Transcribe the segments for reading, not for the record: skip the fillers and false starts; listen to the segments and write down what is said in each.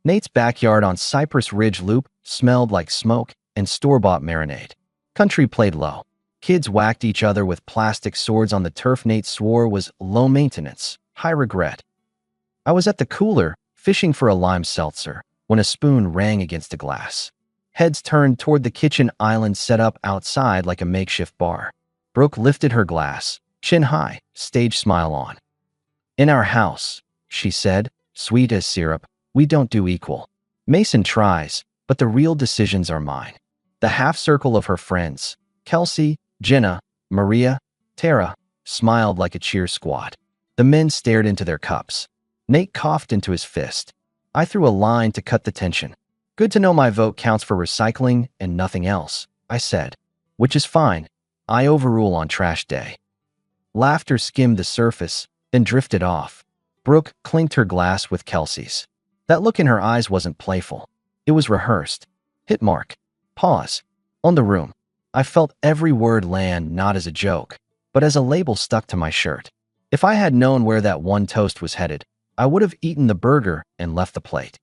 Nate's backyard on Cypress Ridge Loop smelled like smoke and store-bought marinade. Country played low. Kids whacked each other with plastic swords on the turf. Nate swore was low maintenance, high regret. I was at the cooler, fishing for a lime seltzer, when a spoon rang against a glass. Heads turned toward the kitchen island set up outside like a makeshift bar. Brooke lifted her glass, chin high, stage smile on. "In our house," she said, sweet as syrup, "we don't do equal. Mason tries, but the real decisions are mine." The half-circle of her friends, Kelsey, Jenna, Maria, Tara, smiled like a cheer squad. The men stared into their cups. Nate coughed into his fist. I threw a line to cut the tension. "Good to know my vote counts for recycling and nothing else," I said. "Which is fine. I overrule on trash day." Laughter skimmed the surface, then drifted off. Brooke clinked her glass with Kelsey's. That look in her eyes wasn't playful. It was rehearsed. Hit mark. Pause. On the room. I felt every word land not as a joke, but as a label stuck to my shirt. If I had known where that one toast was headed, I would have eaten the burger and left the plate.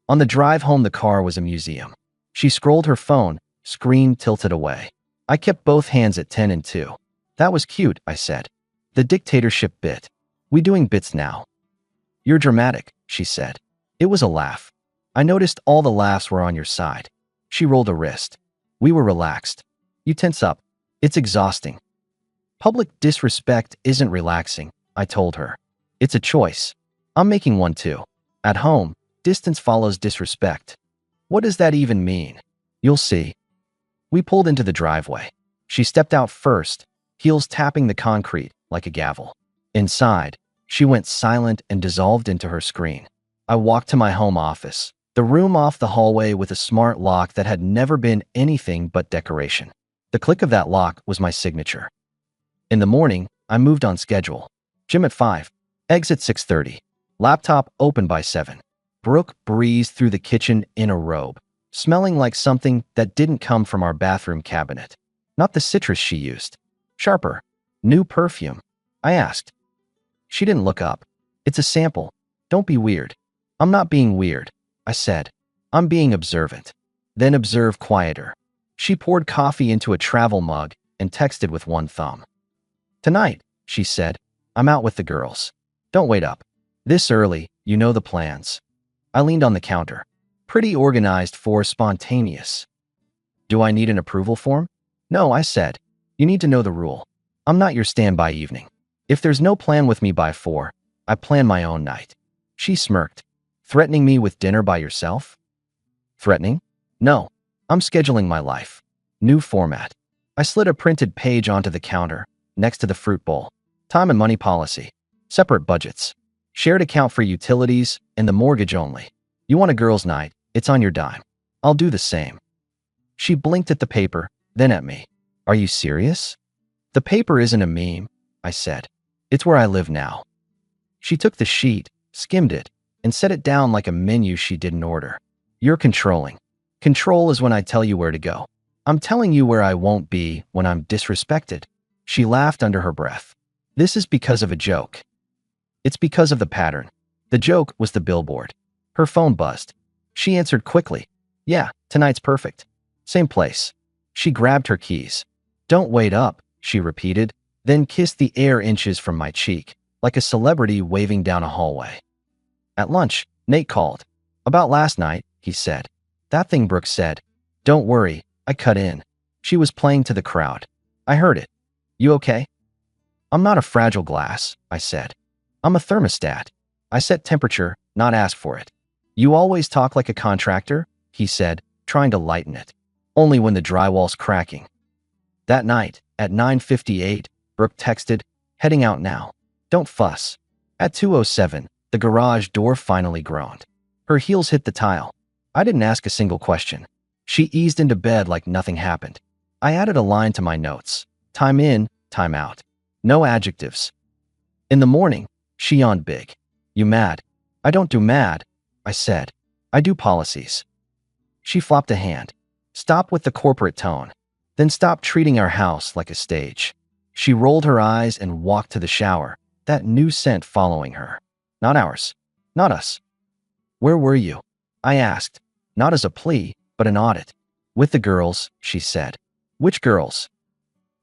On the drive home, the car was a museum. She scrolled her phone, screen tilted away. I kept both hands at 10 and 2. "That was cute," I said. "The dictatorship bit. We doing bits now?" "You're dramatic," she said. It was a laugh. I noticed all the laughs were on your side. She rolled a wrist. We were relaxed. "You tense up. It's exhausting." "Public disrespect isn't relaxing," I told her. "It's a choice. I'm making one too. At home, distance follows disrespect." "What does that even mean?" "You'll see." We pulled into the driveway. She stepped out first, heels tapping the concrete like a gavel. Inside, she went silent and dissolved into her screen. I walked to my home office, the room off the hallway with a smart lock that had never been anything but decoration. The click of that lock was my signature. In the morning, I moved on schedule. Gym at 5, exit 6:30, laptop open by 7. Brooke breezed through the kitchen in a robe, smelling like something that didn't come from our bathroom cabinet. Not the citrus she used. Sharper. New perfume. I asked. She didn't look up. "It's a sample. Don't be weird." "I'm not being weird," I said. "I'm being observant." Then observe quieter. She poured coffee into a travel mug and texted with one thumb. "Tonight," she said, "I'm out with the girls. Don't wait up. This early, you know the plans." I leaned on the counter. Pretty organized for spontaneous. "Do I need an approval form?" "No," I said. "You need to know the rule. I'm not your standby evening. If there's no plan with me by 4, I plan my own night." She smirked. "Threatening me with dinner by yourself?" "Threatening? No. I'm scheduling my life. New format." I slid a printed page onto the counter, next to the fruit bowl. "Time and money policy. Separate budgets. Shared account for utilities and the mortgage only. You want a girls' night, it's on your dime. I'll do the same." She blinked at the paper, then at me. "Are you serious?" "The paper isn't a meme," I said. "It's where I live now." She took the sheet, skimmed it, and set it down like a menu she didn't order. "You're controlling. Control is when I tell you where to go. I'm telling you where I won't be when I'm disrespected." She laughed under her breath. "This is because of a joke." "It's because of the pattern." The joke was the billboard. Her phone buzzed. She answered quickly. "Yeah, tonight's perfect. Same place." She grabbed her keys. "Don't wait up," she repeated, then kissed the air inches from my cheek, like a celebrity waving down a hallway. At lunch, Nate called. "About last night," he said. "That thing Brooke said." "Don't worry," I cut in. She was playing to the crowd. I heard it. "You okay?" "I'm not a fragile glass," I said. "I'm a thermostat. I set temperature, not ask for it." "You always talk like a contractor," he said, trying to lighten it. "Only when the drywall's cracking." That night, at 9:58, Brooke texted, "Heading out now. Don't fuss." At 2:07, the garage door finally groaned. Her heels hit the tile. I didn't ask a single question. She eased into bed like nothing happened. I added a line to my notes. Time in, time out. No adjectives. In the morning, she yawned big. "You mad?" "I don't do mad," I said. "I do policies." She flopped a hand. "Stop with the corporate tone. Then stop treating our house like a stage." She rolled her eyes and walked to the shower, that new scent following her. "Not ours. Not us." "Where were you?" I asked, not as a plea, but an audit. With the girls, she said. Which girls?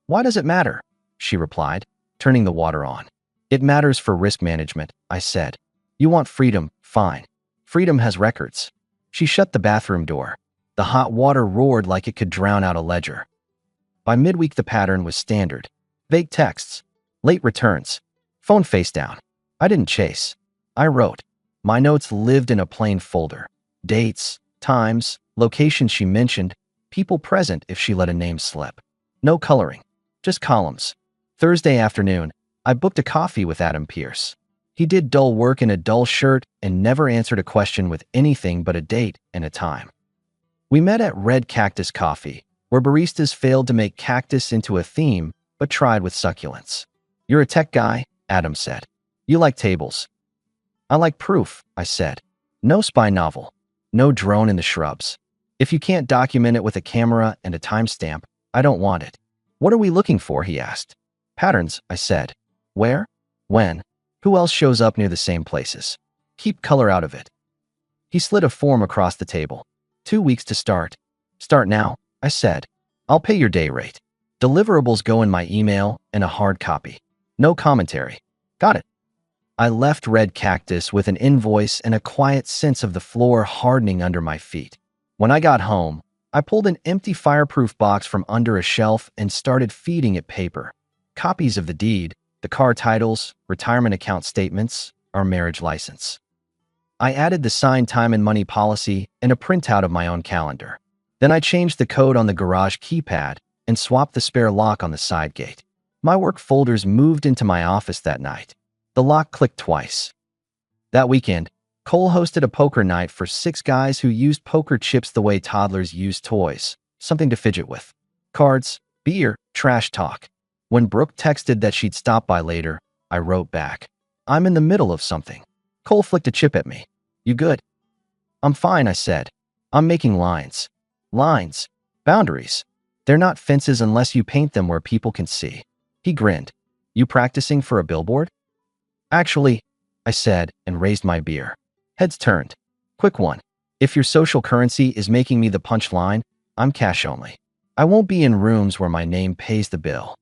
Why does it matter? She replied, turning the water on. It matters for risk management, I said. You want freedom, fine. Freedom has records. She shut the bathroom door. The hot water roared like it could drown out a ledger. By midweek, the pattern was standard. Vague texts, late returns, phone face down. I didn't chase. I wrote. My notes lived in a plain folder. Dates, times, locations she mentioned, people present if she let a name slip. No coloring, just columns. Thursday afternoon, I booked a coffee with Adam Pierce. He did dull work in a dull shirt and never answered a question with anything but a date and a time. We met at Red Cactus Coffee, where baristas failed to make cactus into a theme but tried with succulents. You're a tech guy, Adam said. You like tables. I like proof, I said. No spy novel. No drone in the shrubs. If you can't document it with a camera and a timestamp, I don't want it. What are we looking for, he asked. Patterns, I said. Where? When? Who else shows up near the same places? Keep color out of it. He slid a form across the table. 2 weeks to start. Start now, I said. I'll pay your day rate. Deliverables go in my email and a hard copy. No commentary. Got it. I left Red Cactus with an invoice and a quiet sense of the floor hardening under my feet. When I got home, I pulled an empty fireproof box from under a shelf and started feeding it paper. Copies of the deed, the car titles, retirement account statements, our marriage license. I added the signed time and money policy and a printout of my own calendar. Then I changed the code on the garage keypad and swapped the spare lock on the side gate. My work folders moved into my office that night. The lock clicked twice. That weekend, Cole hosted a poker night for 6 guys who used poker chips the way toddlers use toys, something to fidget with. Cards, beer, trash talk. When Brooke texted that she'd stop by later, I wrote back. I'm in the middle of something. Cole flicked a chip at me. You good? I'm fine, I said. I'm making lines. Lines. Boundaries. They're not fences unless you paint them where people can see. He grinned. You practicing for a billboard? Actually, I said and raised my beer. Heads turned. Quick one. If your social currency is making me the punchline, I'm cash only. I won't be in rooms where my name pays the bill.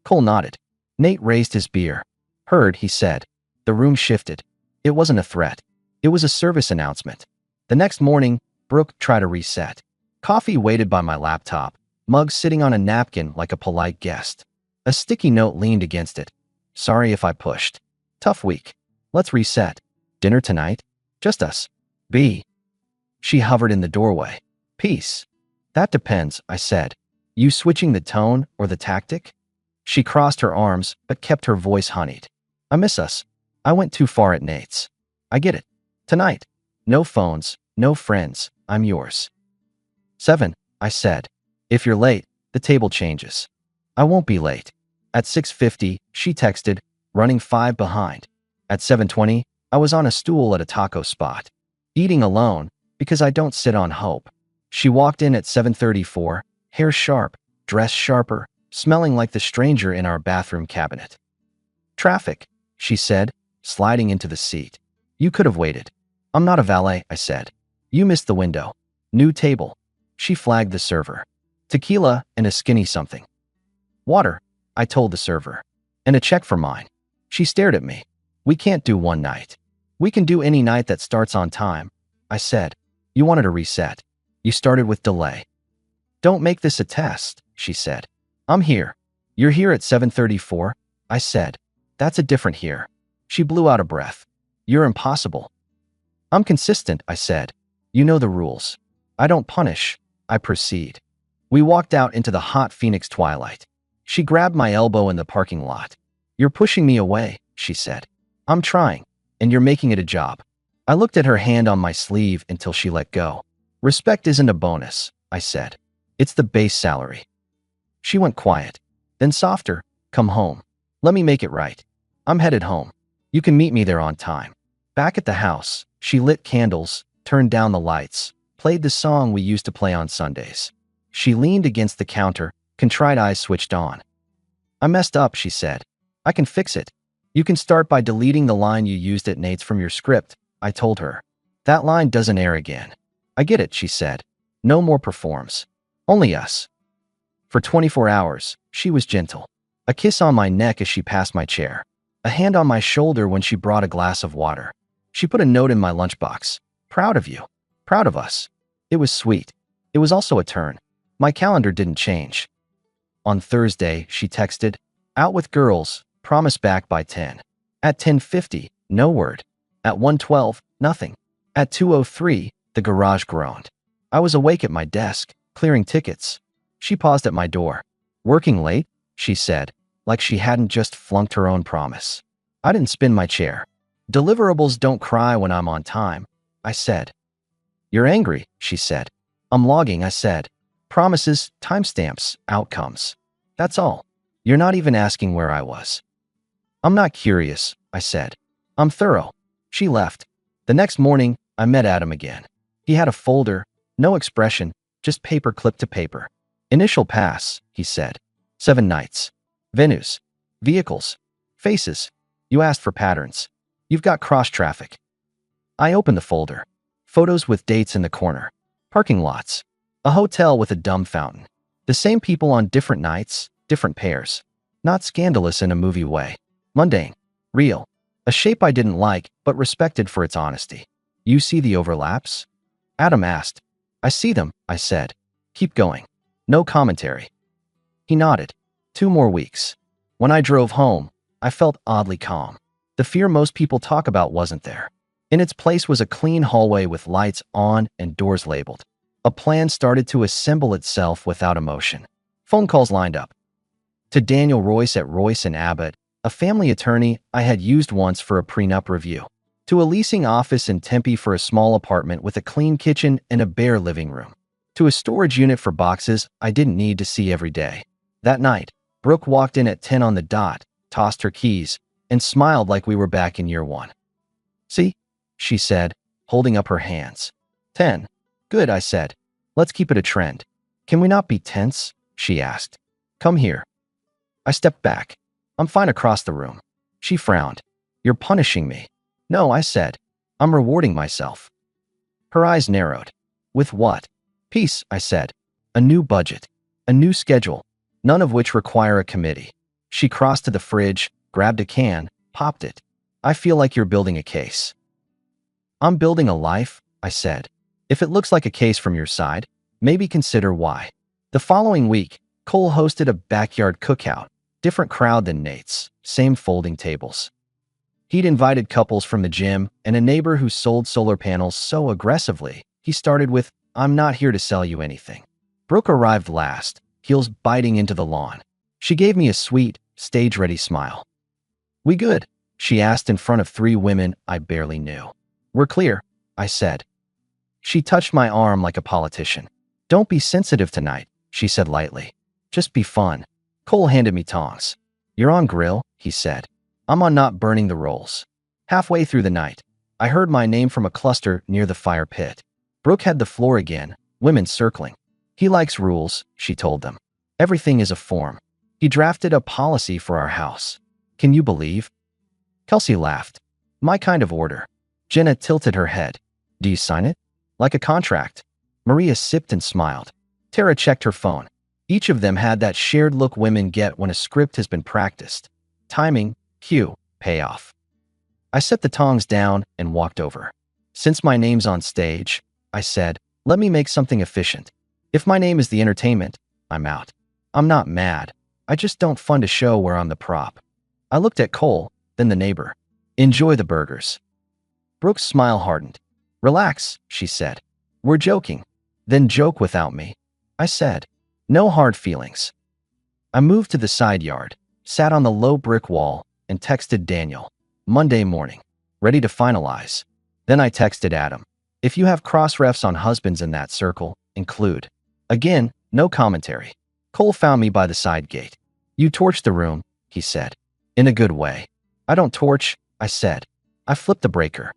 Cole nodded. Nate raised his beer. Heard, he said. The room shifted. It wasn't a threat. It was a service announcement. The next morning, Brooke tried to reset. Coffee waited by my laptop, mug sitting on a napkin like a polite guest. A sticky note leaned against it. Sorry if I pushed. Tough week. Let's reset. Dinner tonight? Just us. B. She hovered in the doorway. Peace. That depends, I said. You switching the tone or the tactic? She crossed her arms, but kept her voice honeyed. I miss us. I went too far at Nate's. I get it. Tonight. No phones, no friends. I'm yours. 7, I said. If you're late, the table changes. I won't be late. At 6:50, she texted, running 5 behind. At 7:20, I was on a stool at a taco spot. Eating alone, because I don't sit on hope. She walked in at 7:34, hair sharp, dress sharper, smelling like the stranger in our bathroom cabinet. Traffic, she said, sliding into the seat. You could have waited. I'm not a valet, I said. You missed the window. New table. She flagged the server. Tequila and a skinny something. Water, I told the server. And a check for mine. She stared at me. We can't do one night. We can do any night that starts on time, I said. You wanted a reset. You started with delay. Don't make this a test, she said. I'm here. You're here at 7:34, I said. That's a different here. She blew out a breath. You're impossible. I'm consistent, I said. You know the rules. I don't punish. I proceed. We walked out into the hot Phoenix twilight. She grabbed my elbow in the parking lot. You're pushing me away, she said. I'm trying, and you're making it a job. I looked at her hand on my sleeve until she let go. Respect isn't a bonus, I said. It's the base salary. She went quiet. Then softer, come home. Let me make it right. I'm headed home. You can meet me there on time. Back at the house, she lit candles, turned down the lights, played the song we used to play on Sundays. She leaned against the counter, contrite eyes switched on. I messed up, she said. I can fix it. You can start by deleting the line you used at Nate's from your script, I told her. That line doesn't air again. I get it, she said. No more performs. Only us. For 24 hours, she was gentle. A kiss on my neck as she passed my chair. A hand on my shoulder when she brought a glass of water. She put a note in my lunchbox. Proud of you. Proud of us. It was sweet. It was also a turn. My calendar didn't change. On Thursday, she texted, out with girls, promise back by 10. At 10:50, no word. At 1:12, nothing. At 2:03, the garage groaned. I was awake at my desk, clearing tickets. She paused at my door. Working late? She said, like she hadn't just flunked her own promise. I didn't spin my chair. Deliverables don't cry when I'm on time, I said. You're angry, she said. I'm logging, I said. Promises, timestamps, outcomes. That's all. You're not even asking where I was. I'm not curious, I said. I'm thorough. She left. The next morning, I met Adam again. He had a folder, no expression, just paper clipped to paper. Initial pass, he said. 7 nights. Venues. Vehicles. Faces. You asked for patterns. You've got cross-traffic. I opened the folder. Photos with dates in the corner. Parking lots. A hotel with a dumb fountain. The same people on different nights, different pairs. Not scandalous in a movie way. Mundane. Real. A shape I didn't like, but respected for its honesty. You see the overlaps? Adam asked. I see them, I said. Keep going. No commentary. He nodded. 2 more weeks. When I drove home, I felt oddly calm. The fear most people talk about wasn't there. In its place was a clean hallway with lights on and doors labeled. A plan started to assemble itself without emotion. Phone calls lined up. To Daniel Royce at Royce and Abbott, a family attorney I had used once for a prenup review. To a leasing office in Tempe for a small apartment with a clean kitchen and a bare living room. To a storage unit for boxes I didn't need to see every day. That night, Brooke walked in at 10 on the dot, tossed her keys, and smiled like we were back in year 1. See? She said, holding up her hands. 10. Good, I said. Let's keep it a trend. Can we not be tense? She asked. Come here. I stepped back. I'm fine across the room. She frowned. You're punishing me. No, I said. I'm rewarding myself. Her eyes narrowed. With what? Peace, I said. A new budget. A new schedule. None of which require a committee. She crossed to the fridge, grabbed a can, popped it. I feel like you're building a case. I'm building a life, I said. If it looks like a case from your side, maybe consider why. The following week, Cole hosted a backyard cookout. Different crowd than Nate's, same folding tables. He'd invited couples from the gym and a neighbor who sold solar panels so aggressively, he started with, I'm not here to sell you anything. Brooke arrived last, heels biting into the lawn. She gave me a sweet, stage-ready smile. We good? She asked in front of 3 women I barely knew. We're clear, I said. She touched my arm like a politician. Don't be sensitive tonight, she said lightly. Just be fun. Cole handed me tongs. You're on grill, he said. I'm on not burning the rolls. Halfway through the night, I heard my name from a cluster near the fire pit. Brooke had the floor again, women circling. He likes rules, she told them. Everything is a form. He drafted a policy for our house. Can you believe? Kelsey laughed. My kind of order. Jenna tilted her head. Do you sign it? Like a contract. Maria sipped and smiled. Tara checked her phone. Each of them had that shared look women get when a script has been practiced. Timing, cue, payoff. I set the tongs down and walked over. Since my name's on stage, I said, let me make something efficient. If my name is the entertainment, I'm out. I'm not mad. I just don't fund a show where I'm the prop. I looked at Cole, then the neighbor. Enjoy the burgers. Brooke's smile hardened. Relax, she said. We're joking. Then joke without me. I said. No hard feelings. I moved to the side yard, sat on the low brick wall, and texted Daniel. Monday morning. Ready to finalize. Then I texted Adam. If you have cross-refs on husbands in that circle, include. Again, no commentary. Cole found me by the side gate. You torched the room, he said. In a good way. I don't torch, I said. I flipped the breaker.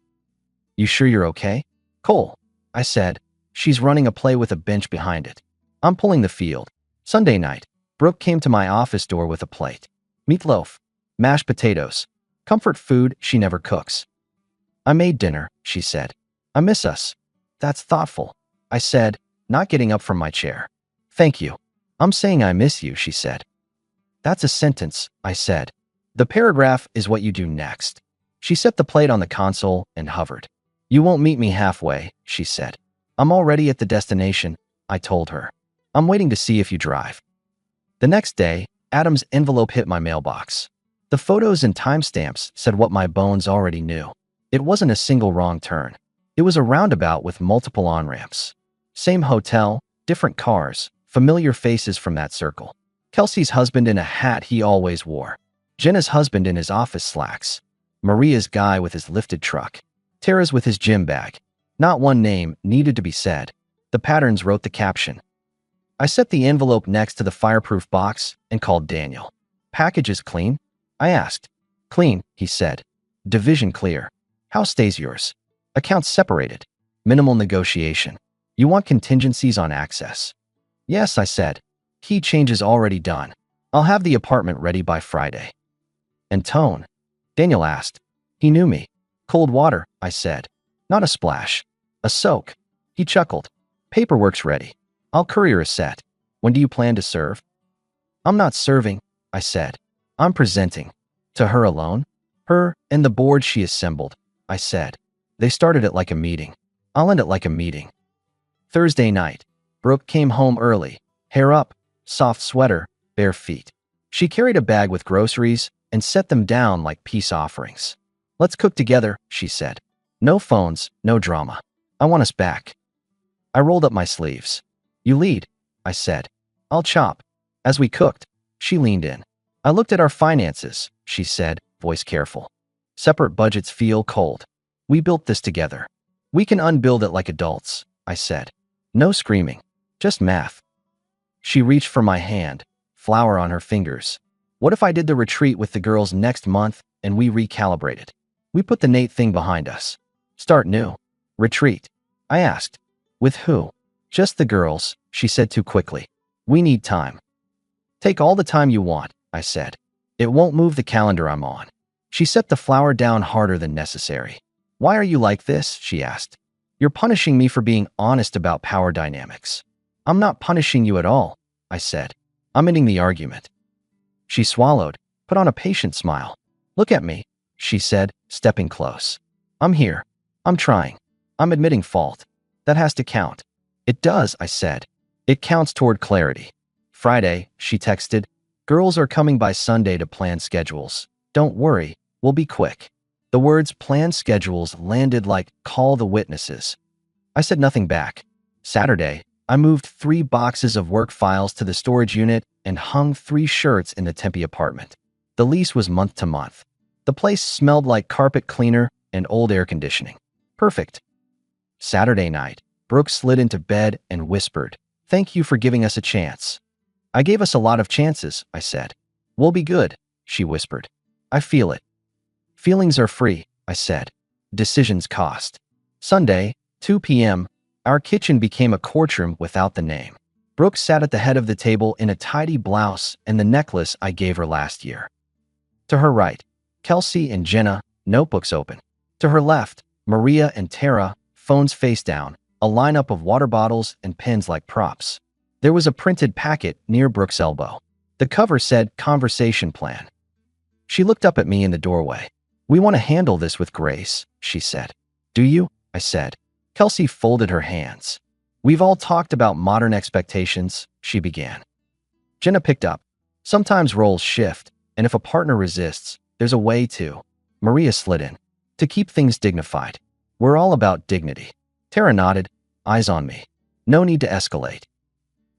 You sure you're okay? Cole, I said. She's running a play with a bench behind it. I'm pulling the field. Sunday night, Brooke came to my office door with a plate. Meatloaf. Mashed potatoes. Comfort food she never cooks. I made dinner, she said. I miss us. That's thoughtful. I said, not getting up from my chair. Thank you. I'm saying I miss you, she said. That's a sentence, I said. The paragraph is what you do next. She set the plate on the console and hovered. You won't meet me halfway, she said. I'm already at the destination, I told her. I'm waiting to see if you drive. The next day, Adam's envelope hit my mailbox. The photos and timestamps said what my bones already knew. It wasn't a single wrong turn. It was a roundabout with multiple on-ramps. Same hotel, different cars, familiar faces from that circle. Kelsey's husband in a hat he always wore. Jenna's husband in his office slacks. Maria's guy with his lifted truck. Tara's with his gym bag. Not one name needed to be said. The patterns wrote the caption. I set the envelope next to the fireproof box and called Daniel. Package is clean? I asked. Clean, he said. Division clear. House stays yours. Accounts separated. Minimal negotiation. You want contingencies on access? Yes, I said. Key changes already done. I'll have the apartment ready by Friday. And tone? Daniel asked. He knew me. Cold water, I said. Not a splash. A soak. He chuckled. Paperwork's ready. I'll courier a set. When do you plan to serve? I'm not serving, I said. I'm presenting. To her alone? Her and the board she assembled, I said. They started it like a meeting. I'll end it like a meeting. Thursday night. Brooke came home early. Hair up, soft sweater, bare feet. She carried a bag with groceries and set them down like peace offerings. Let's cook together, she said. No phones, no drama. I want us back. I rolled up my sleeves. You lead, I said. I'll chop. As we cooked, she leaned in. I looked at our finances, she said, voice careful. Separate budgets feel cold. We built this together. We can unbuild it like adults, I said. No screaming, just math. She reached for my hand, flour on her fingers. What if I did the retreat with the girls next month and we recalibrated? We put the Nate thing behind us. Start new. Retreat. I asked. With who? Just the girls, she said too quickly. We need time. Take all the time you want, I said. It won't move the calendar I'm on. She set the flour down harder than necessary. Why are you like this? She asked. You're punishing me for being honest about power dynamics. I'm not punishing you at all, I said. I'm ending the argument. She swallowed, put on a patient smile. Look at me, she said, stepping close. I'm here. I'm trying. I'm admitting fault. That has to count. It does, I said. It counts toward clarity. Friday, she texted. Girls are coming by Sunday to plan schedules. Don't worry, we'll be quick. The words plan schedules landed like call the witnesses. I said nothing back. Saturday, I moved 3 boxes of work files to the storage unit and hung 3 shirts in the Tempe apartment. The lease was month to month. The place smelled like carpet cleaner and old air conditioning. Perfect. Saturday night, Brooke slid into bed and whispered, "Thank you for giving us a chance." "I gave us a lot of chances," I said. "We'll be good," she whispered. "I feel it." "Feelings are free," I said. "Decisions cost." Sunday, 2 p.m., our kitchen became a courtroom without the name. Brooke sat at the head of the table in a tidy blouse and the necklace I gave her last year. To her right, Kelsey and Jenna, notebooks open. To her left, Maria and Tara, phones face down, a lineup of water bottles and pens like props. There was a printed packet near Brooke's elbow. The cover said, "Conversation Plan." She looked up at me in the doorway. "We want to handle this with grace," she said. "Do you?" I said. Kelsey folded her hands. "We've all talked about modern expectations," she began. Jenna picked up. "Sometimes roles shift, and if a partner resists, there's a way to." Maria slid in. "To keep things dignified. We're all about dignity." Tara nodded, eyes on me. "No need to escalate."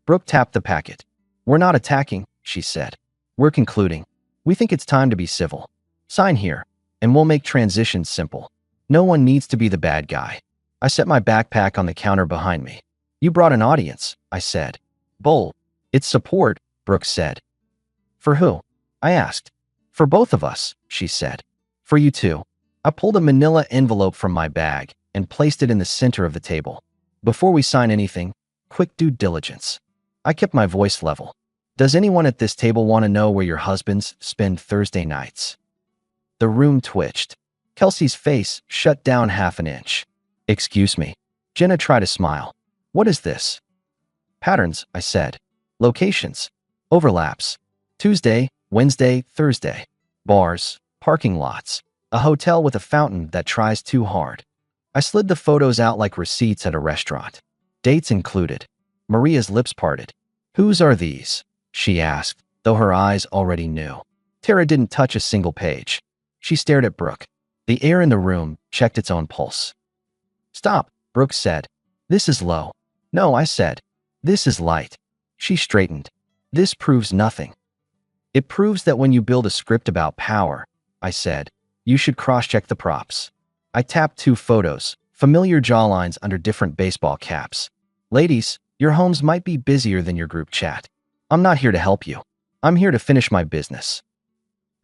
Brooke tapped the packet. "We're not attacking," she said. "We're concluding. We think it's time to be civil. Sign here, and we'll make transitions simple. No one needs to be the bad guy." I set my backpack on the counter behind me. "You brought an audience," I said. "Bold. It's support," Brooke said. "For who?" I asked. "For both of us," she said. "For you too." I pulled a manila envelope from my bag and placed it in the center of the table. "Before we sign anything, quick due diligence." I kept my voice level. "Does anyone at this table want to know where your husbands spend Thursday nights?" The room twitched. Kelsey's face shut down half an inch. "Excuse me." Jenna tried to smile. What is this? Patterns, I said. Locations. Overlaps. Tuesday, Wednesday, Thursday. Bars, parking lots. A hotel with a fountain that tries too hard. I slid the photos out like receipts at a restaurant. Dates included. Maria's lips parted. Whose are these? She asked, though her eyes already knew. Tara didn't touch a single page. She stared at Brooke. The air in the room checked its own pulse. Stop, Brooke said. This is low. No, I said. This is light. She straightened. This proves nothing. It proves that when you build a script about power, I said, you should cross-check the props. I tapped 2 photos, familiar jawlines under different baseball caps. Ladies, your homes might be busier than your group chat. I'm not here to help you. I'm here to finish my business.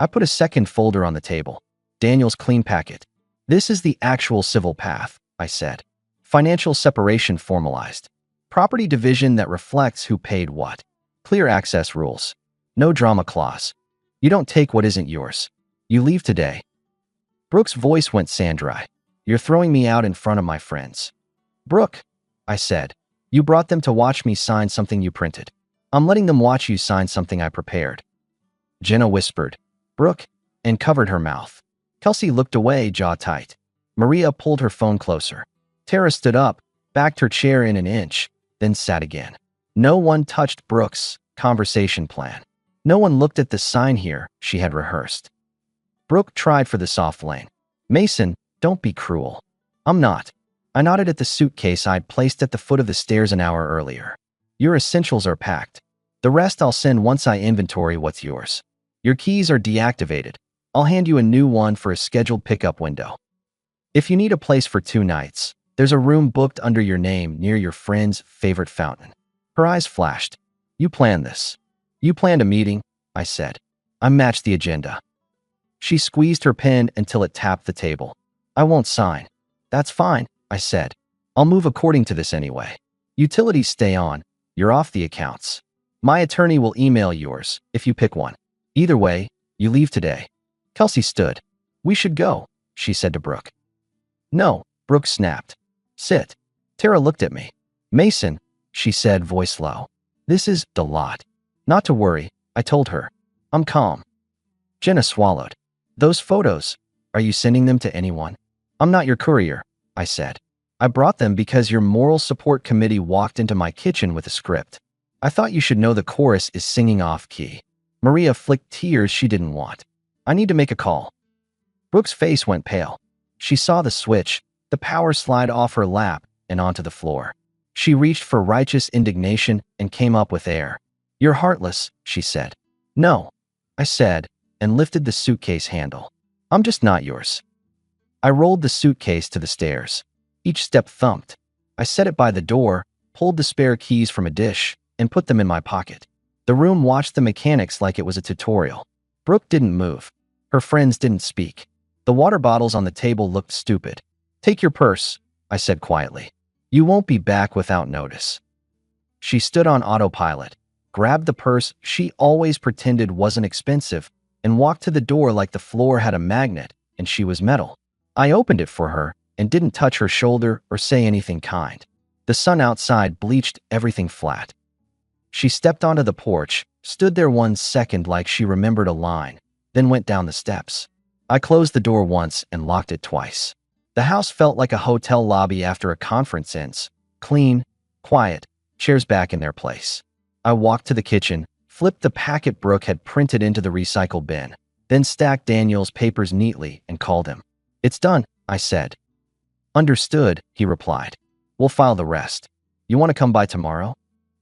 I put a second folder on the table. Daniel's clean packet. This is the actual civil path, I said. Financial separation formalized. Property division that reflects who paid what. Clear access rules. No drama clause. You don't take what isn't yours. You leave today. Brooke's voice went sand-dry. You're throwing me out in front of my friends. Brooke, I said, you brought them to watch me sign something you printed. I'm letting them watch you sign something I prepared. Jenna whispered, Brooke, and covered her mouth. Kelsey looked away, jaw tight. Maria pulled her phone closer. Tara stood up, backed her chair in an inch, then sat again. No one touched Brooke's conversation plan. No one looked at the sign here she had rehearsed. Brooke tried for the soft lane. Mason, don't be cruel. I'm not. I nodded at the suitcase I'd placed at the foot of the stairs an hour earlier. Your essentials are packed. The rest I'll send once I inventory what's yours. Your keys are deactivated. I'll hand you a new one for a scheduled pickup window. If you need a place for 2 nights, there's a room booked under your name near your friend's favorite fountain. Her eyes flashed. You planned this. You planned a meeting, I said. I matched the agenda. She squeezed her pen until it tapped the table. I won't sign. That's fine, I said. I'll move according to this anyway. Utilities stay on. You're off the accounts. My attorney will email yours if you pick one. Either way, you leave today. Kelsey stood. We should go, she said to Brooke. No, Brooke snapped. Sit. Tara looked at me. Mason, she said, voice low. This is the lot. Not to worry, I told her. I'm calm. Jenna swallowed. Those photos, are you sending them to anyone? I'm not your courier, I said. I brought them because your moral support committee walked into my kitchen with a script. I thought you should know the chorus is singing off key. Maria flicked tears she didn't want. I need to make a call. Brooke's face went pale. She saw the switch, the power slide off her lap and onto the floor. She reached for righteous indignation and came up with air. You're heartless, she said. No, I said, and lifted the suitcase handle. I'm just not yours. I rolled the suitcase to the stairs. Each step thumped. I set it by the door, pulled the spare keys from a dish, and put them in my pocket. The room watched the mechanics like it was a tutorial. Brooke didn't move. Her friends didn't speak. The water bottles on the table looked stupid. Take your purse, I said quietly. You won't be back without notice. She stood on autopilot, grabbed the purse she always pretended wasn't expensive, and walked to the door like the floor had a magnet and she was metal. I opened it for her and didn't touch her shoulder or say anything kind. The sun outside bleached everything flat. She stepped onto the porch, stood there 1 second like she remembered a line, then went down the steps. I closed the door once and locked it twice. The house felt like a hotel lobby after a conference ends. Clean, quiet, chairs back in their place. I walked to the kitchen, flipped the packet Brooke had printed into the recycle bin, then stacked Daniel's papers neatly and called him. It's done, I said. Understood, he replied. We'll file the rest. You want to come by tomorrow?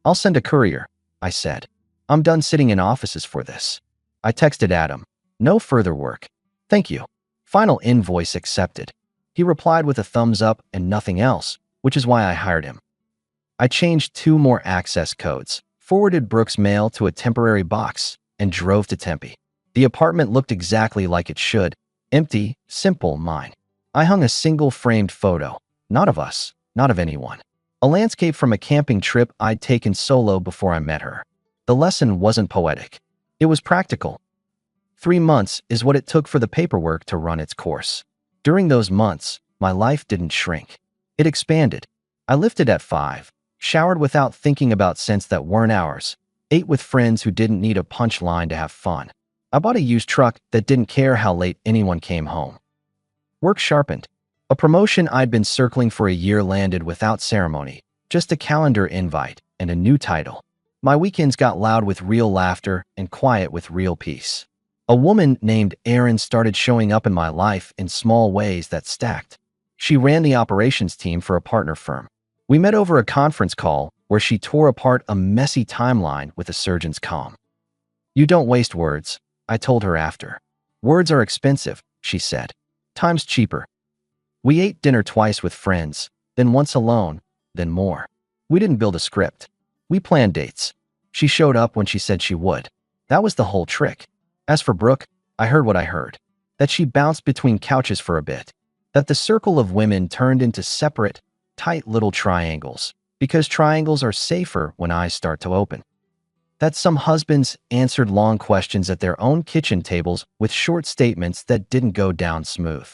I'll send a courier, I said. I'm done sitting in offices for this. I texted Adam. No further work. Thank you. Final invoice accepted. He replied with a thumbs up and nothing else, which is why I hired him. I changed 2 more access codes, forwarded Brooke's mail to a temporary box, and drove to Tempe. The apartment looked exactly like it should. Empty, simple, mine. I hung a single framed photo, not of us, not of anyone. A landscape from a camping trip I'd taken solo before I met her. The lesson wasn't poetic. It was practical. 3 months is what it took for the paperwork to run its course. During those months, my life didn't shrink. It expanded. I lifted at 5, showered without thinking about scents that weren't ours, ate with friends who didn't need a punchline to have fun. I bought a used truck that didn't care how late anyone came home. Work sharpened. A promotion I'd been circling for a year landed without ceremony, just a calendar invite and a new title. My weekends got loud with real laughter and quiet with real peace. A woman named Erin started showing up in my life in small ways that stacked. She ran the operations team for a partner firm. We met over a conference call where she tore apart a messy timeline with a surgeon's calm. "You don't waste words," I told her after. "Words are expensive," she said. "Time's cheaper." We ate dinner twice with friends, then once alone, then more. We didn't build a script. We planned dates. She showed up when she said she would. That was the whole trick. As for Brooke, I heard what I heard. That she bounced between couches for a bit. That the circle of women turned into separate, tight little triangles, because triangles are safer when eyes start to open. That some husbands answered long questions at their own kitchen tables with short statements that didn't go down smooth.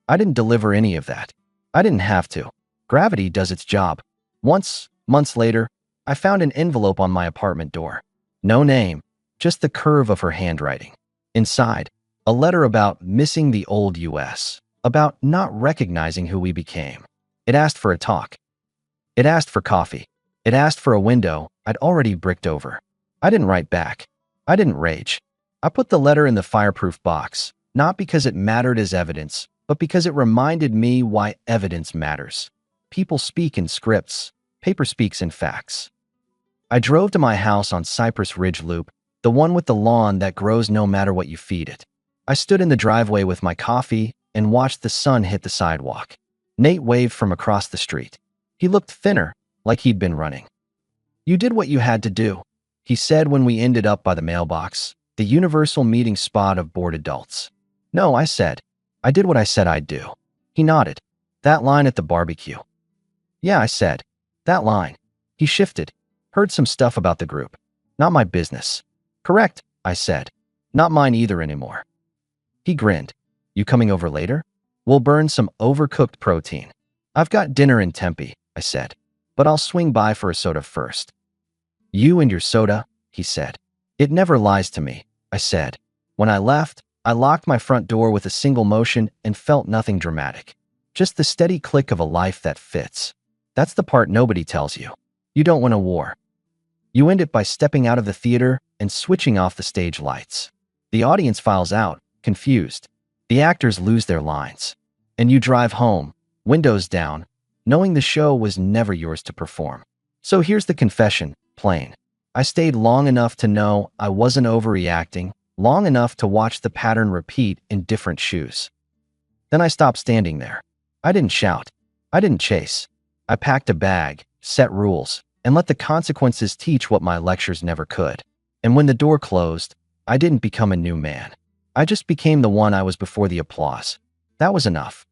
I didn't deliver any of that. I didn't have to. Gravity does its job. Once, months later, I found an envelope on my apartment door. No name, just the curve of her handwriting. Inside, a letter about missing the old US, about not recognizing who we became. It asked for a talk. It asked for coffee. It asked for a window I'd already bricked over. I didn't write back. I didn't rage. I put the letter in the fireproof box, not because it mattered as evidence, but because it reminded me why evidence matters. People speak in scripts. Paper speaks in facts. I drove to my house on Cypress Ridge Loop, the one with the lawn that grows no matter what you feed it. I stood in the driveway with my coffee and watched the sun hit the sidewalk. Nate waved from across the street. He looked thinner, like he'd been running. "You did what you had to do," he said when we ended up by the mailbox, the universal meeting spot of bored adults. "No," I said. "I did what I said I'd do." He nodded. "That line at the barbecue." "Yeah," I said. "That line." He shifted. "Heard some stuff about the group. Not my business." "Correct," I said. "Not mine either anymore." He grinned. "You coming over later? We'll burn some overcooked protein." "I've got dinner in Tempe," I said, "but I'll swing by for a soda first." "You and your soda," he said. "It never lies to me," I said. When I left, I locked my front door with a single motion and felt nothing dramatic. Just the steady click of a life that fits. That's the part nobody tells you. You don't win a war. You end it by stepping out of the theater and switching off the stage lights. The audience files out, confused. The actors lose their lines. And you drive home, windows down, knowing the show was never yours to perform. So here's the confession, plain. I stayed long enough to know I wasn't overreacting, long enough to watch the pattern repeat in different shoes. Then I stopped standing there. I didn't shout. I didn't chase. I packed a bag, set rules, and let the consequences teach what my lectures never could. And when the door closed, I didn't become a new man. I just became the one I was before the applause. That was enough.